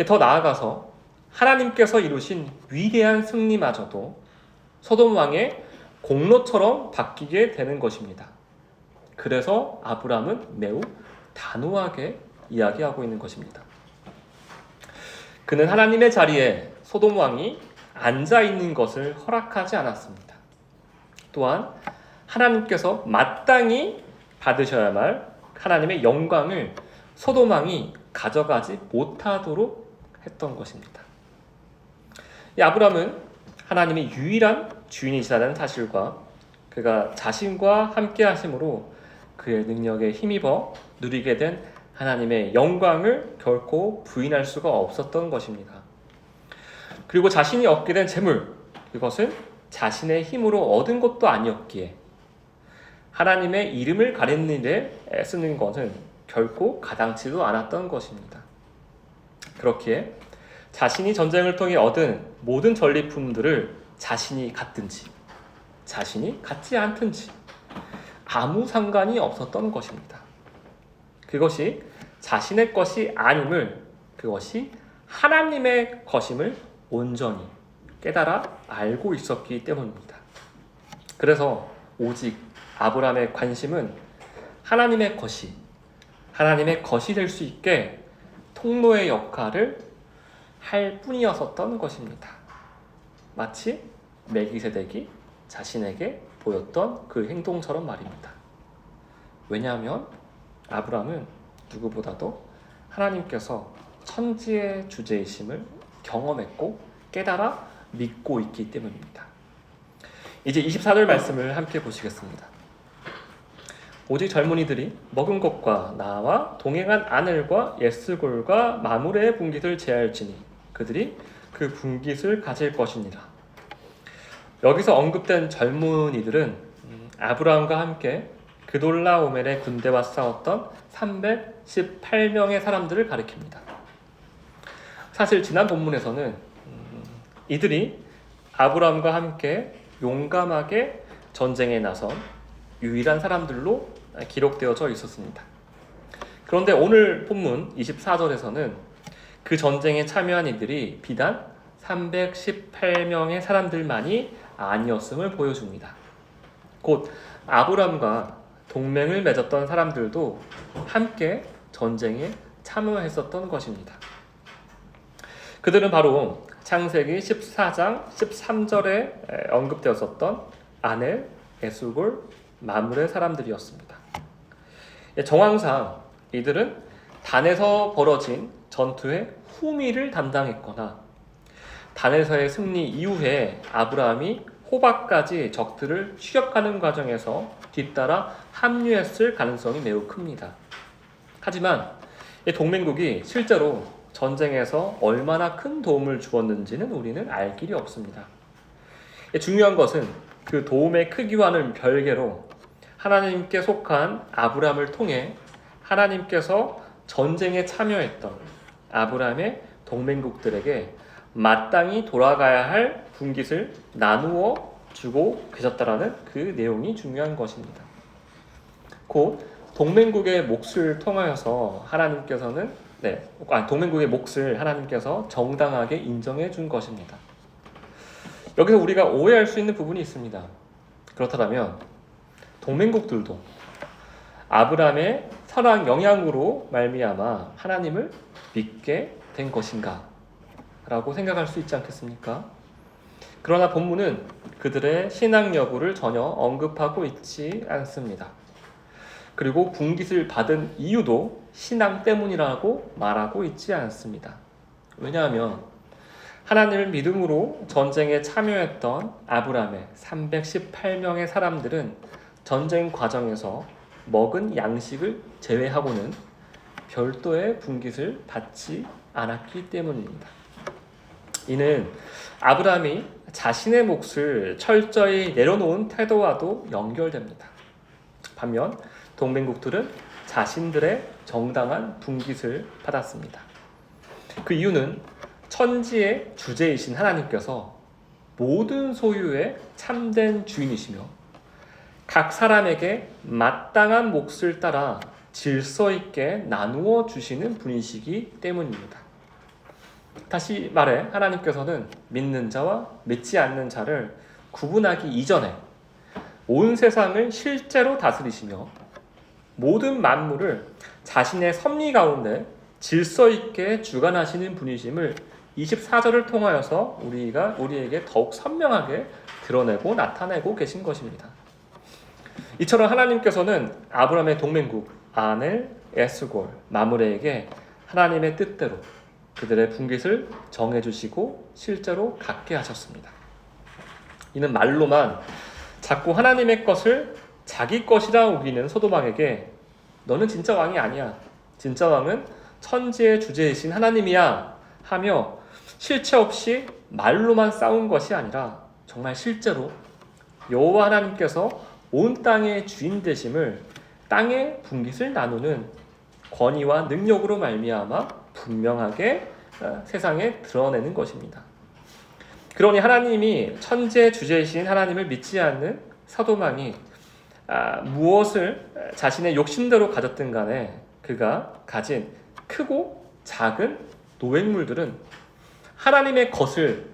더 나아가서 하나님께서 이루신 위대한 승리마저도 소돔 왕의 공로처럼 바뀌게 되는 것입니다. 그래서 아브람은 매우 단호하게 이야기하고 있는 것입니다. 그는 하나님의 자리에 소돔 왕이 앉아 있는 것을 허락하지 않았습니다. 또한 하나님께서 마땅히 받으셔야 할 하나님의 영광을 소돔 왕이 가져가지 못하도록 했던 것입니다. 이 아브람은 하나님의 유일한 주인이시라는 사실과 그가 자신과 함께 하심으로 그의 능력에 힘입어 누리게 된 하나님의 영광을 결코 부인할 수가 없었던 것입니다. 그리고 자신이 얻게 된 재물, 이것은 자신의 힘으로 얻은 것도 아니었기에 하나님의 이름을 가리는 일에 쓰는 것은 결코 가당치도 않았던 것입니다. 그렇기에 자신이 전쟁을 통해 얻은 모든 전리품들을 자신이 갖든지 자신이 갖지 않든지 아무 상관이 없었던 것입니다. 그것이 자신의 것이 아님을, 그것이 하나님의 것임을 온전히 깨달아 알고 있었기 때문입니다. 그래서 오직 아브람의 관심은 하나님의 것이 될 수 있게 통로의 역할을 할 뿐이었었던 것입니다. 마치 멜기세덱이 자신에게 보였던 그 행동처럼 말입니다. 왜냐하면 아브람은 누구보다도 하나님께서 천지의 주제이심을 경험했고 깨달아 믿고 있기 때문입니다. 이제 24절 말씀을 함께 보시겠습니다. 오직 젊은이들이 먹은 것과 나와 동행한 아넬과 에스골과 마므레의 분깃을 제할지니 그들이 그 분깃을 가질 것이니라. 여기서 언급된 젊은이들은 아브라함과 함께 그돌라오멜의 군대와 싸웠던 318명의 사람들을 가리킵니다. 사실 지난 본문에서는 이들이 아브라함과 함께 용감하게 전쟁에 나선 유일한 사람들로 기록되어져 있었습니다. 그런데 오늘 본문 24절에서는 그 전쟁에 참여한 이들이 비단 318명의 사람들만이 아니었음을 보여줍니다. 곧 아브람과 동맹을 맺었던 사람들도 함께 전쟁에 참여했었던 것입니다. 그들은 바로 창세기 14장 13절에 언급되었었던 아넬, 에스골, 마므레 사람들이었습니다. 정황상 이들은 단에서 벌어진 전투의 후미를 담당했거나 단에서의 승리 이후에 아브라함이 호박까지 적들을 추격하는 과정에서 뒤따라 합류했을 가능성이 매우 큽니다. 하지만 동맹국이 실제로 전쟁에서 얼마나 큰 도움을 주었는지는 우리는 알 길이 없습니다. 중요한 것은 그 도움의 크기와는 별개로 하나님께 속한 아브라함을 통해 하나님께서 전쟁에 참여했던 아브라함의 동맹국들에게 마땅히 돌아가야 할 분깃을 나누어 주고 계셨다라는 그 내용이 중요한 것입니다. 곧 동맹국의 몫을 통하여서 하나님께서는 동맹국의 몫을 하나님께서 정당하게 인정해 준 것입니다. 여기서 우리가 오해할 수 있는 부분이 있습니다. 그렇다면 동맹국들도 아브라함의 선한 영향으로 말미암아 하나님을 믿게 된 것인가? 라고 생각할 수 있지 않겠습니까? 그러나 본문은 그들의 신앙 여부를 전혀 언급하고 있지 않습니다. 그리고 분깃을 받은 이유도 신앙 때문이라고 말하고 있지 않습니다. 왜냐하면 하나님을 믿음으로 전쟁에 참여했던 아브라함의 318명의 사람들은 전쟁 과정에서 먹은 양식을 제외하고는 별도의 분깃을 받지 않았기 때문입니다. 이는 아브라함이 자신의 몫을 철저히 내려놓은 태도와도 연결됩니다. 반면 동맹국들은 자신들의 정당한 분깃을 받았습니다. 그 이유는 천지의 주제이신 하나님께서 모든 소유의 참된 주인이시며 각 사람에게 마땅한 몫을 따라 질서 있게 나누어 주시는 분이시기 때문입니다. 다시 말해 하나님께서는 믿는 자와 믿지 않는 자를 구분하기 이전에 온 세상을 실제로 다스리시며 모든 만물을 자신의 섭리 가운데 질서 있게 주관하시는 분이심을 24절을 통하여서 우리에게 더욱 선명하게 드러내고 나타내고 계신 것입니다. 이처럼 하나님께서는 아브라함의 동맹국 아넬, 에스골, 마므레에게 하나님의 뜻대로 그들의 분깃을 정해주시고 실제로 갖게 하셨습니다. 이는 말로만 자꾸 하나님의 것을 자기 것이라 우기는 소돔왕에게 너는 진짜 왕이 아니야, 진짜 왕은 천지의 주제이신 하나님이야 하며 실체 없이 말로만 싸운 것이 아니라 정말 실제로 여호와 하나님께서 온 땅의 주인 되심을 땅의 분깃을 나누는 권위와 능력으로 말미암아 분명하게 세상에 드러내는 것입니다. 그러니 하나님이 천지의 주제이신 하나님을 믿지 않는 소돔왕이 무엇을 자신의 욕심대로 가졌든 간에 그가 가진 크고 작은 노획물들은 하나님의 것을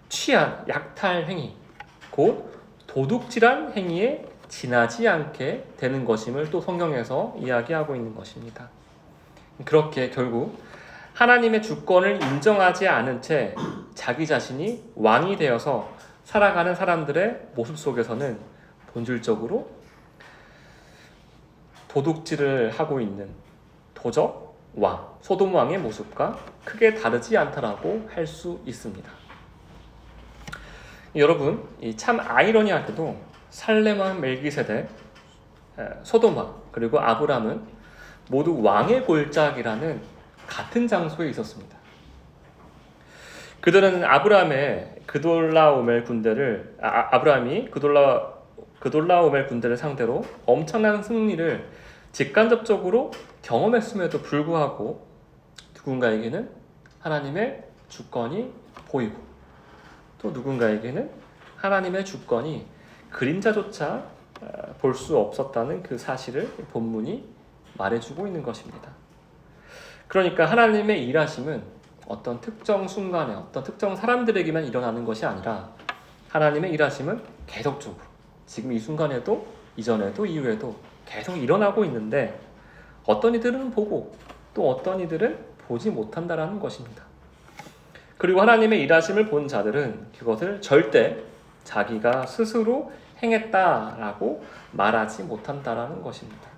취한 약탈 행위, 곧 도둑질한 행위에 지나지 않게 되는 것임을 또 성경에서 이야기하고 있는 것입니다. 그렇게 결국 하나님의 주권을 인정하지 않은 채 자기 자신이 왕이 되어서 살아가는 사람들의 모습 속에서는 본질적으로 도둑질을 하고 있는 도적 왕, 소돔 왕의 모습과 크게 다르지 않다라고 할 수 있습니다. 여러분, 참 아이러니하게도 살렘 왕 멜기세덱, 소돔 왕, 그리고 아브람은 모두 왕의 골짜기라는 같은 장소에 있었습니다. 그들은 아브람이 그돌라오멜 군대를 상대로 엄청난 승리를 직간접적으로 경험했음에도 불구하고 누군가에게는 하나님의 주권이 보이고 또 누군가에게는 하나님의 주권이 그림자조차 볼 수 없었다는 그 사실을 본문이 말해주고 있는 것입니다. 그러니까 하나님의 일하심은 어떤 특정 순간에 어떤 특정 사람들에게만 일어나는 것이 아니라 하나님의 일하심은 계속적으로 지금 이 순간에도 이전에도 이후에도 계속 일어나고 있는데 어떤 이들은 보고 또 어떤 이들은 보지 못한다라는 것입니다. 그리고 하나님의 일하심을 본 자들은 그것을 절대 자기가 스스로 행했다라고 말하지 못한다라는 것입니다.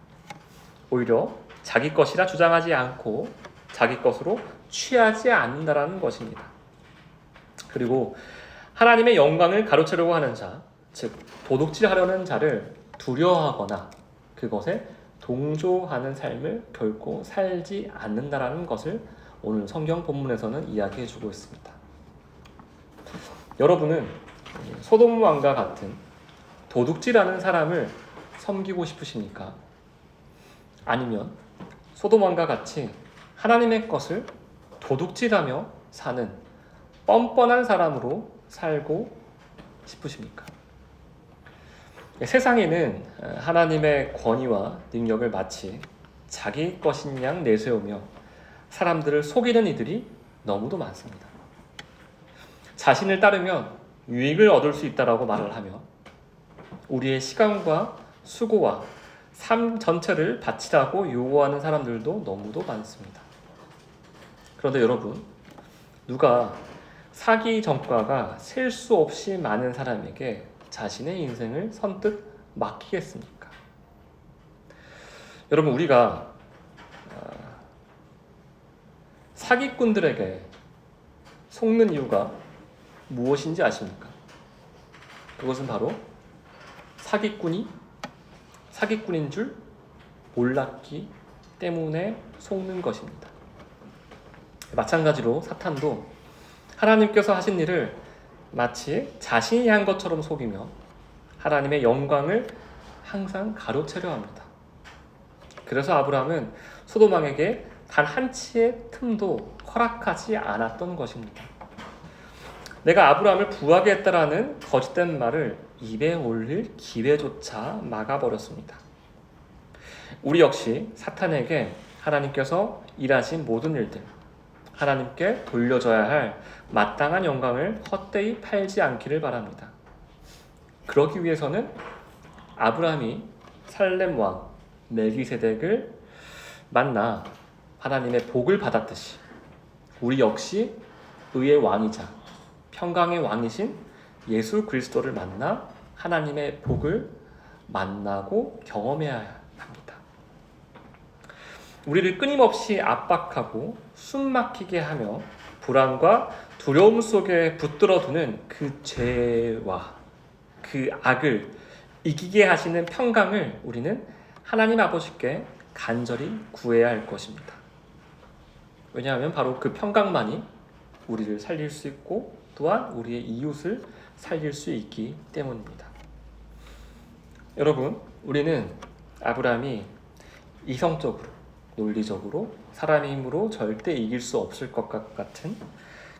오히려 자기 것이라 주장하지 않고 자기 것으로 취하지 않는다라는 것입니다. 그리고 하나님의 영광을 가로채려고 하는 자, 즉 도둑질하려는 자를 두려워하거나 그것에 동조하는 삶을 결코 살지 않는다라는 것을 오늘 성경 본문에서는 이야기해주고 있습니다. 여러분은 소돔 왕과 같은 도둑질하는 사람을 섬기고 싶으십니까? 아니면 소돔 왕과 같이 하나님의 것을 도둑질하며 사는 뻔뻔한 사람으로 살고 싶으십니까? 세상에는 하나님의 권위와 능력을 마치 자기 것인 양 내세우며 사람들을 속이는 이들이 너무도 많습니다. 자신을 따르면 유익을 얻을 수 있다라고 말을 하며 우리의 시간과 수고와 삶 전체를 바치라고 요구하는 사람들도 너무도 많습니다. 그런데 여러분, 누가 사기 전과가 셀 수 없이 많은 사람에게 자신의 인생을 선뜻 맡기겠습니까? 여러분, 우리가 사기꾼들에게 속는 이유가 무엇인지 아십니까? 그것은 바로 사기꾼인 줄 몰랐기 때문에 속는 것입니다. 마찬가지로 사탄도 하나님께서 하신 일을 마치 자신이 한 것처럼 속이며 하나님의 영광을 항상 가로채려 합니다. 그래서 아브라함은 소돔 왕에게 단 한 치의 틈도 허락하지 않았던 것입니다. 내가 아브라함을 부하게 했다라는 거짓된 말을 입에 올릴 기회조차 막아버렸습니다. 우리 역시 사탄에게 하나님께서 일하신 모든 일들, 하나님께 돌려줘야 할 마땅한 영광을 헛되이 팔지 않기를 바랍니다. 그러기 위해서는 아브라함이 살렘 왕 멜기세덱을 만나 하나님의 복을 받았듯이 우리 역시 의의 왕이자 평강의 왕이신 예수 그리스도를 만나 하나님의 복을 만나고 경험해야 합니다. 우리를 끊임없이 압박하고 숨막히게 하며 불안과 두려움 속에 붙들어두는 그 죄와 그 악을 이기게 하시는 평강을 우리는 하나님 아버지께 간절히 구해야 할 것입니다. 왜냐하면 바로 그 평강만이 우리를 살릴 수 있고 또한 우리의 이웃을 살릴 수 있기 때문입니다. 여러분, 우리는 아브라함이 이성적으로, 논리적으로 사람의 힘으로 절대 이길 수 없을 것 같은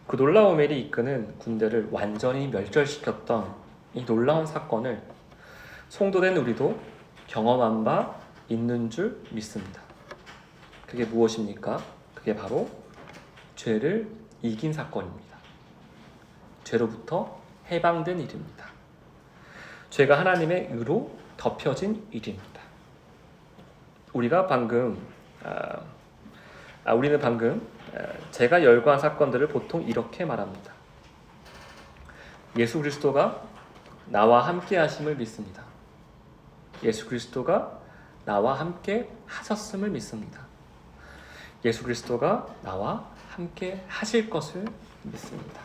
그 놀라운 멜이 이끄는 군대를 완전히 멸절시켰던 이 놀라운 사건을 성도된 우리도 경험한 바 있는 줄 믿습니다. 그게 무엇입니까? 그게 바로 죄를 이긴 사건입니다. 죄로부터 해방된 일입니다. 죄가 하나님의 의로 덮여진 일입니다. 우리는 방금 제가 열거한 사건들을 보통 이렇게 말합니다. 예수 그리스도가 나와 함께 하심을 믿습니다. 예수 그리스도가 나와 함께 하셨음을 믿습니다. 예수 그리스도가 나와 함께 하실 것을 믿습니다.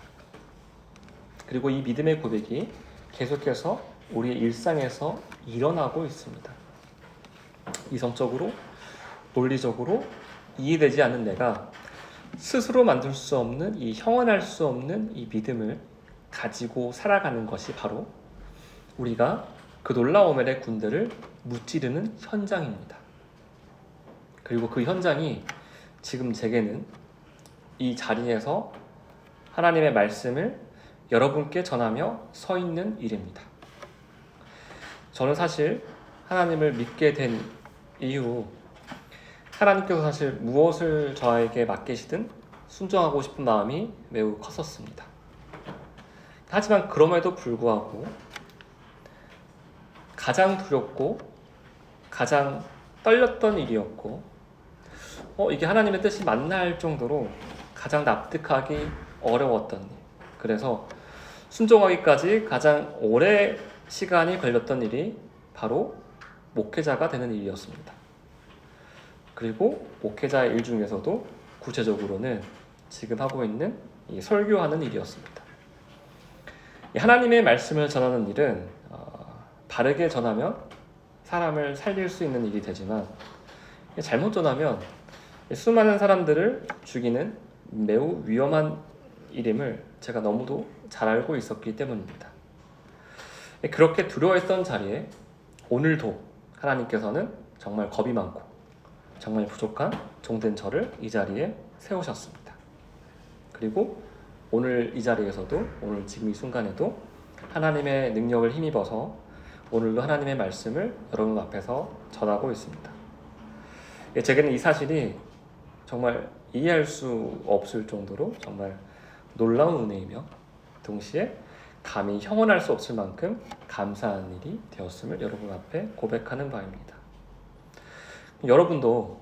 그리고 이 믿음의 고백이 계속해서 우리의 일상에서 일어나고 있습니다. 이성적으로, 논리적으로 이해되지 않는 내가 스스로 만들 수 없는 이 형언할 수 없는 이 믿음을 가지고 살아가는 것이 바로 우리가 그 놀라움의 군대를 무찌르는 현장입니다. 그리고 그 현장이 지금 제게는 이 자리에서 하나님의 말씀을 여러분께 전하며 서 있는 일입니다. 저는 사실 하나님을 믿게 된 이후 하나님께서 사실 무엇을 저에게 맡기시든 순종하고 싶은 마음이 매우 컸었습니다. 하지만 그럼에도 불구하고 가장 두렵고 가장 떨렸던 일이었고 이게 하나님의 뜻이 맞나 할 정도로 가장 납득하기 어려웠던 일, 그래서 순종하기까지 가장 오래 시간이 걸렸던 일이 바로 목회자가 되는 일이었습니다. 그리고 목회자의 일 중에서도 구체적으로는 지금 하고 있는 이 설교하는 일이었습니다. 하나님의 말씀을 전하는 일은 바르게 전하면 사람을 살릴 수 있는 일이 되지만 잘못 전하면 수많은 사람들을 죽이는 매우 위험한 일임을 제가 너무도 잘 알고 있었기 때문입니다. 그렇게 두려워했던 자리에 오늘도 하나님께서는 정말 겁이 많고 정말 부족한 종된 저를 이 자리에 세우셨습니다. 그리고 오늘 이 자리에서도 오늘 지금 이 순간에도 하나님의 능력을 힘입어서 오늘도 하나님의 말씀을 여러분 앞에서 전하고 있습니다. 제게는 이 사실이 정말 이해할 수 없을 정도로 정말 놀라운 은혜이며 동시에 감히 형언할 수 없을 만큼 감사한 일이 되었음을 여러분 앞에 고백하는 바입니다. 여러분도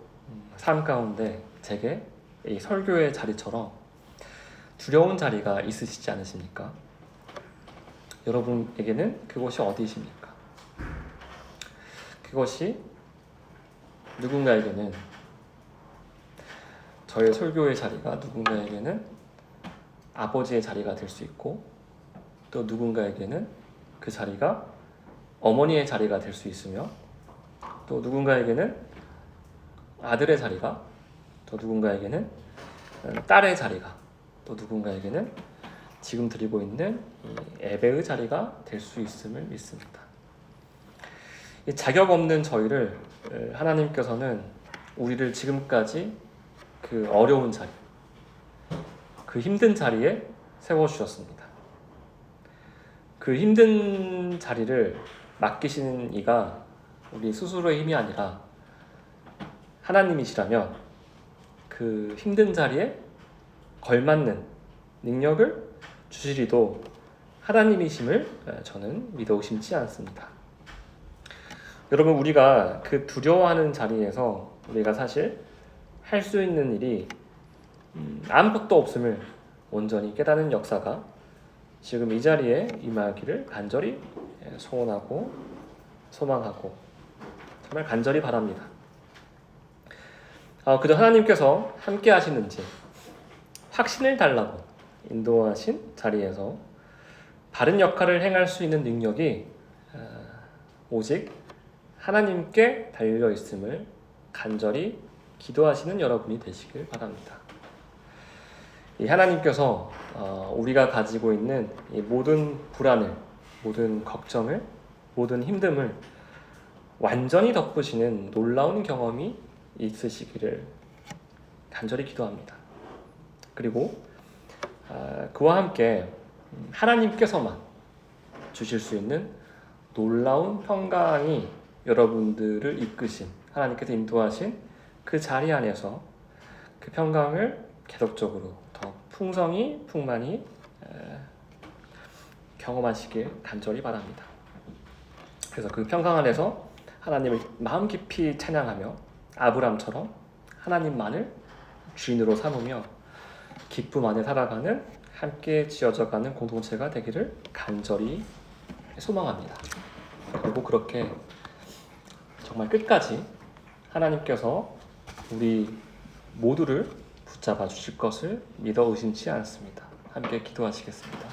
삶 가운데 제게 이 설교의 자리처럼 두려운 자리가 있으시지 않으십니까? 여러분에게는 그곳이 어디이십니까? 그것이 누군가에게는 저의 설교의 자리가 누군가에게는 아버지의 자리가 될 수 있고 또 누군가에게는 그 자리가 어머니의 자리가 될 수 있으며 또 누군가에게는 아들의 자리가 또 누군가에게는 딸의 자리가 또 누군가에게는 지금 드리고 있는 예배의 자리가 될 수 있음을 믿습니다. 이 자격 없는 저희를 하나님께서는 우리를 지금까지 그 어려운 자리, 그 힘든 자리에 세워주셨습니다. 그 힘든 자리를 맡기시는 이가 우리 스스로의 힘이 아니라 하나님이시라면 그 힘든 자리에 걸맞는 능력을 주시리도 하나님이심을 저는 믿어 의심치 않습니다. 여러분, 우리가 그 두려워하는 자리에서 우리가 사실 할 수 있는 일이 아무것도 없음을 온전히 깨닫는 역사가 지금 이 자리에 임하기를 간절히 소원하고 소망하고 정말 간절히 바랍니다. 그저 하나님께서 함께 하시는지 확신을 달라고 인도하신 자리에서 바른 역할을 행할 수 있는 능력이 오직 하나님께 달려 있음을 간절히 기도하시는 여러분이 되시길 바랍니다. 이 하나님께서 우리가 가지고 있는 이 모든 불안을, 모든 걱정을, 모든 힘듦을 완전히 덮으시는 놀라운 경험이 있으시기를 간절히 기도합니다. 그리고 그와 함께 하나님께서만 주실 수 있는 놀라운 평강이 여러분들을 이끄신, 하나님께서 인도하신 그 자리 안에서 그 평강을 계속적으로 더 풍성히 풍만히 경험하시길 간절히 바랍니다. 그래서 그 평강 안에서 하나님을 마음 깊이 찬양하며 아브람처럼 하나님만을 주인으로 삼으며 기쁨 안에 살아가는, 함께 지어져가는 공동체가 되기를 간절히 소망합니다. 그리고 그렇게 정말 끝까지 하나님께서 우리 모두를 붙잡아 주실 것을 믿어 의심치 않습니다. 함께 기도하시겠습니다.